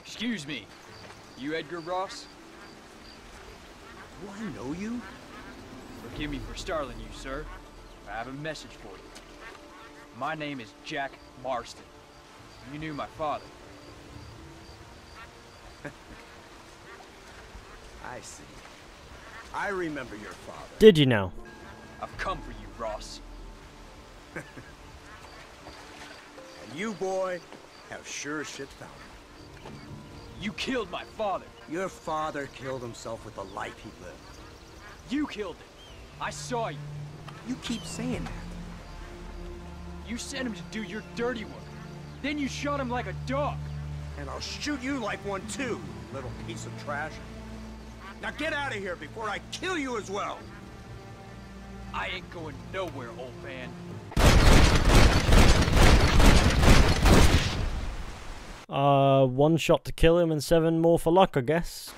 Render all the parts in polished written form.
Excuse me. You Edgar Ross? Do I know you? Forgive me for startling you, sir. I have a message for you. My name is Jack Marston. You knew my father. I see. I remember your father. Did you now? I've come for you, Ross. And you, boy, have sure as shit found him. You killed my father. Your father killed himself with the life he lived. You killed him. I saw you. You keep saying that. You sent him to do your dirty work. Then you shot him like a dog. And I'll shoot you like one too, little piece of trash. Now get out of here before I kill you as well. I ain't going nowhere, old man. One shot to kill him and 7 more for luck, I guess.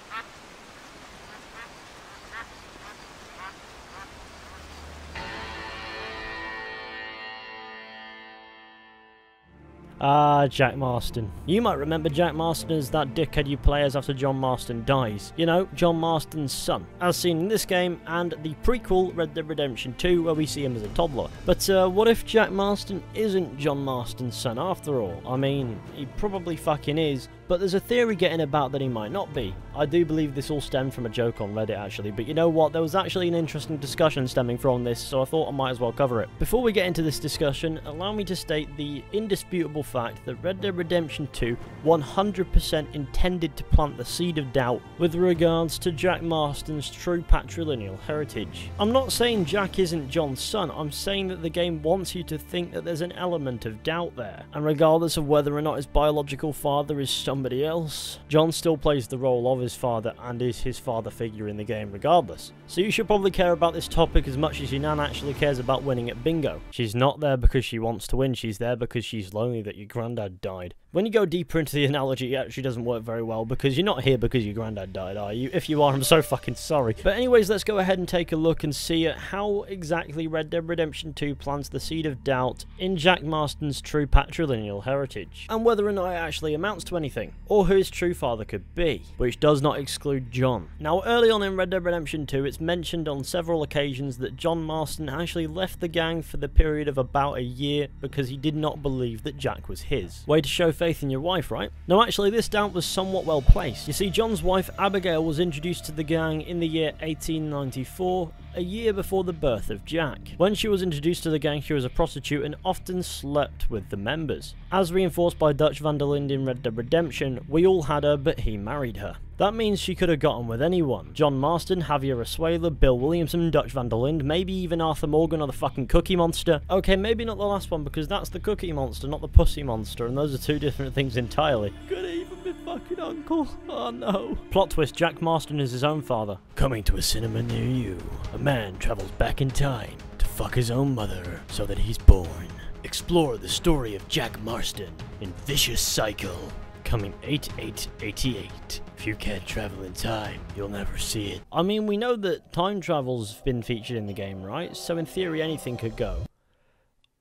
Jack Marston. You might remember Jack Marston as that dickhead you play as after John Marston dies. You know, John Marston's son, as seen in this game and the prequel Red Dead Redemption 2 where we see him as a toddler. But what if Jack Marston isn't John Marston's son after all? I mean, he probably fucking is, but there's a theory getting about that he might not be. I do believe this all stemmed from a joke on Reddit actually, but you know what, there was actually an interesting discussion stemming from this, so I thought I might as well cover it. Before we get into this discussion, allow me to state the indisputable fact that Red Dead Redemption 2 100% intended to plant the seed of doubt with regards to Jack Marston's true patrilineal heritage. I'm not saying Jack isn't John's son, I'm saying that the game wants you to think that there's an element of doubt there, and regardless of whether or not his biological father is somebody else, John still plays the role of his father and is his father figure in the game regardless. So you should probably care about this topic as much as your nan actually cares about winning at bingo. She's not there because she wants to win, she's there because she's lonely that your granddad died. When you go deeper into the analogy, it actually doesn't work very well because you're not here because your granddad died, are you? If you are, I'm so fucking sorry. But anyways, let's go ahead and take a look and see how exactly Red Dead Redemption 2 plants the seed of doubt in Jack Marston's true patrilineal heritage, and whether or not it actually amounts to anything, or who his true father could be, which does not exclude John. Now, early on in Red Dead Redemption 2, it's mentioned on several occasions that John Marston actually left the gang for the period of about a year because he did not believe that Jack was his. Way to show faith in your wife, right? No, actually, this doubt was somewhat well placed. You see, John's wife Abigail was introduced to the gang in the year 1894, a year before the birth of Jack. When she was introduced to the gang, she was a prostitute and often slept with the members. As reinforced by Dutch van der Linde in Red Dead Redemption, we all had her, but he married her. That means she could have gotten with anyone. John Marston, Javier Asuela, Bill Williamson, Dutch van der Linde, maybe even Arthur Morgan or the fucking Cookie Monster. Okay, maybe not the last one because that's the Cookie Monster, not the Pussy Monster, and those are two different things entirely. Could have even been fucking uncle. Oh no. Plot twist, Jack Marston is his own father. Coming to a cinema near you, a man travels back in time to fuck his own mother so that he's born. Explore the story of Jack Marston in Vicious Cycle. Coming 8/8/88. If you can't travel in time, you'll never see it. I mean, we know that time travel's been featured in the game, right? So in theory, anything could go.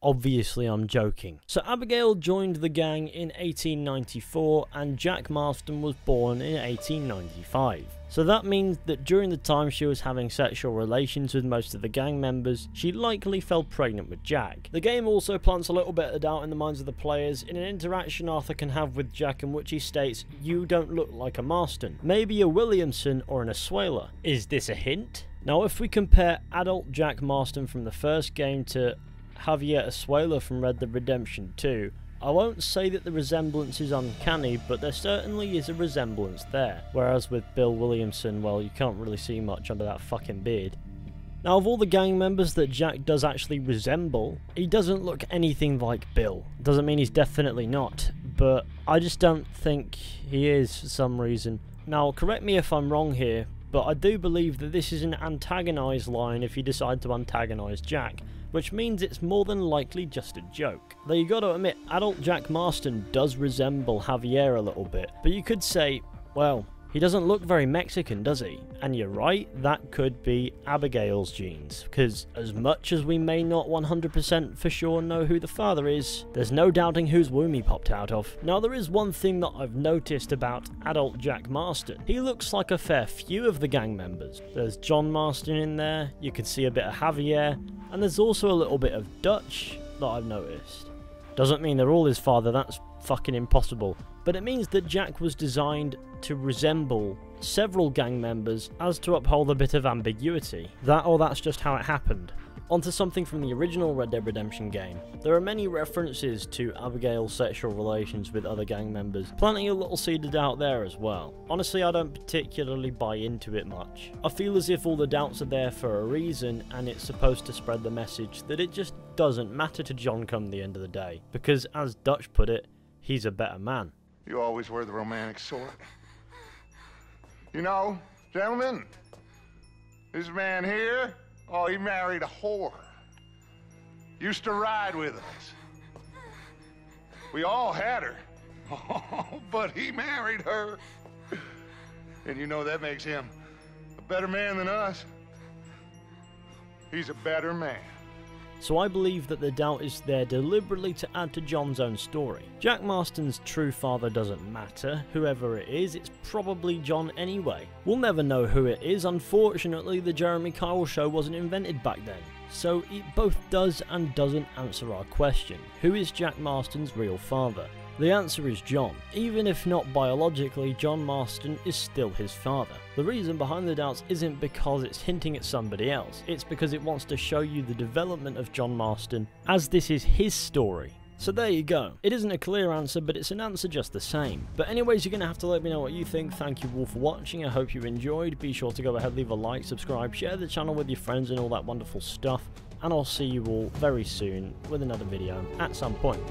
Obviously, I'm joking. So Abigail joined the gang in 1894 and Jack Marston was born in 1895. So that means that during the time she was having sexual relations with most of the gang members, she likely fell pregnant with Jack. The game also plants a little bit of doubt in the minds of the players in an interaction Arthur can have with Jack in which he states, "You don't look like a Marston. Maybe a Williamson or an Asuela." Is this a hint? Now if we compare adult Jack Marston from the first game to Javier Asuela from Red Dead Redemption 2, I won't say that the resemblance is uncanny, but there certainly is a resemblance there. Whereas with Bill Williamson, well, you can't really see much under that fucking beard. Now, of all the gang members that Jack does actually resemble, he doesn't look anything like Bill. Doesn't mean he's definitely not, but I just don't think he is for some reason. Now, correct me if I'm wrong here, but I do believe that this is an antagonise line if you decide to antagonise Jack, which means it's more than likely just a joke. Though you gotta admit, adult Jack Marston does resemble Javier a little bit, but you could say, well, He doesn't look very Mexican, does he? And you're right, that could be Abigail's genes, because as much as we may not 100% for sure know who the father is, there's no doubting whose womb he popped out of. Now there is one thing that I've noticed about adult Jack Marston. He looks like a fair few of the gang members. There's John Marston in there, you can see a bit of Javier, and there's also a little bit of Dutch that I've noticed. Doesn't mean they're all his father, that's fucking impossible. But it means that Jack was designed to resemble several gang members as to uphold a bit of ambiguity. That or that's just how it happened. Onto something from the original Red Dead Redemption game. There are many references to Abigail's sexual relations with other gang members, planting a little seed of doubt there as well. Honestly, I don't particularly buy into it much. I feel as if all the doubts are there for a reason, and it's supposed to spread the message that it just doesn't matter to John come the end of the day. Because, as Dutch put it, he's a better man. You always were the romantic sort. You know, gentlemen, this man here, oh, he married a whore. Used to ride with us. We all had her. Oh, but he married her. And you know that makes him a better man than us. He's a better man. So I believe that the doubt is there deliberately to add to John's own story. Jack Marston's true father doesn't matter, whoever it is, it's probably John anyway. We'll never know who it is, unfortunately the Jeremy Kyle show wasn't invented back then. So it both does and doesn't answer our question. Who is Jack Marston's real father? The answer is John. Even if not biologically, John Marston is still his father. The reason behind the doubts isn't because it's hinting at somebody else, it's because it wants to show you the development of John Marston as this is his story. So there you go. It isn't a clear answer, but it's an answer just the same. But anyways, you're going to have to let me know what you think. Thank you all for watching. I hope you enjoyed. Be sure to go ahead, leave a like, subscribe, share the channel with your friends and all that wonderful stuff. And I'll see you all very soon with another video at some point.